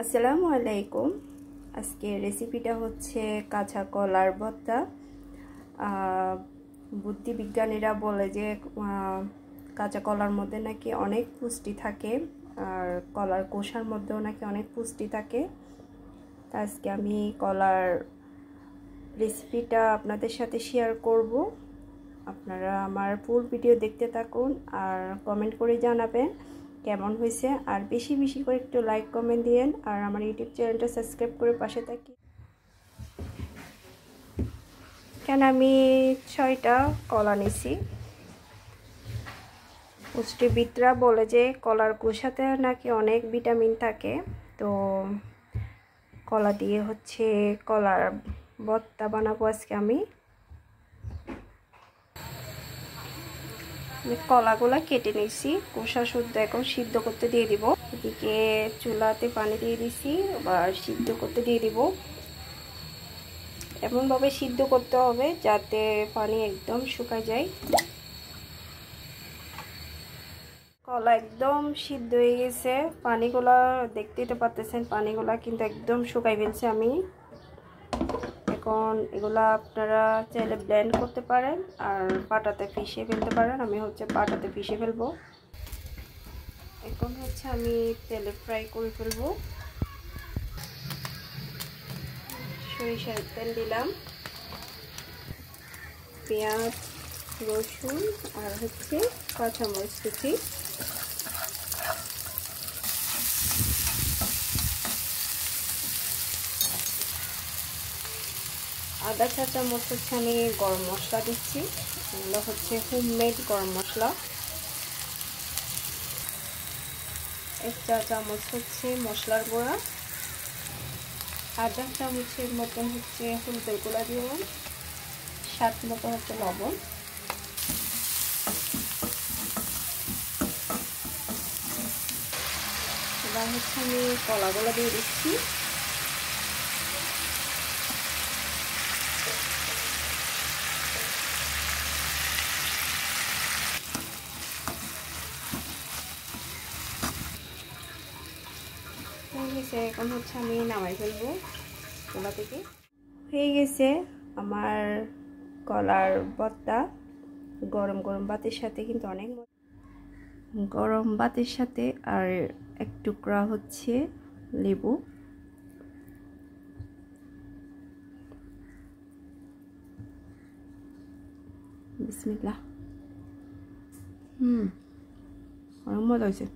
আসসালামু আলাইকুম। আজকে রেসিপিটা হচ্ছে কাঁচা কলার ভর্তা। বুদ্ধিবিজ্ঞানীরা বলে যে কাঁচা কলার মধ্যে নাকি অনেক পুষ্টি থাকে, আর কলার কোষার মধ্যেও নাকি অনেক পুষ্টি থাকে। তা আজকে আমি কলার রেসিপিটা আপনাদের সাথে শেয়ার করব। আপনারা আমার ফুল ভিডিও দেখতে থাকুন আর কমেন্ট করে জানাবেন কেমন হয়েছে, আর বেশি বেশি করে একটু লাইক কমেন্ট দিয়েন, আর আমার ইউটিউব চ্যানেলটা সাবস্ক্রাইব করে পাশে থাকি। কেন আমি 6টা কলা নিছি। পুষ্টিবিদরা বলে যে কলার কোষাতে নাকি অনেক ভিটামিন থাকে, তো কলা দিয়ে হচ্ছে কলার ভর্তা বানাবো আজকে আমি। কলাগুলা কেটে নিয়েছি, কোষা শুদ্ধ এখন সিদ্ধ করতে দিয়ে দিব। এদিকে চুলাতে পানি দিয়ে দিছি, আবার সিদ্ধ করতে দিয়ে দিব। এমনভাবে সিদ্ধ করতে হবে যাতে পানি একদম শুকায় যায়। কলা একদম সিদ্ধ হয়ে গেছে, পানিগুলা দেখতেই তো পাচ্ছেন, পানিগুলা কিন্তু একদম শুকাই ফেলছে আমি। এখন এগুলা আপনারা চাইলে ব্লেন্ড করতে পারেন আর পাটাতে পিষে ফেলতে পারেন। আমি হচ্ছে পাটাতে পিষে ফেলবো। এখন হচ্ছে আমি তেলে ফ্রাই করে ফেলবো। সরিষার তেল দিলাম, পেঁয়াজ, রসুন আর হচ্ছে কাঁচামরিচ কুচি। আদা চা চামচ হচ্ছে আমি গরম মশলা দিচ্ছি, এগুলো হচ্ছে হোমমেড গরম মশলা। 1 চা চামচ হচ্ছে মশলার গুঁড়া, আধা চামচের মতন হচ্ছে হলুদের গুঁড়া দিলাম, স্বাদ মতো হচ্ছে লবণ। এবার হচ্ছে আমি কলাগুলো দিয়ে দিচ্ছি। হয়ে গেছে, এখন হচ্ছে আমি নামাই ফেলবো চুলা থেকে। হয়ে গেছে আমার কলার ভর্তা। গরম গরম ভাতের সাথে কিন্তু অনেক গরম ভাতের সাথে, আর এক টুকরা হচ্ছে লেবু। বিসমিল্লাহ। অনেক মজা হয়েছে।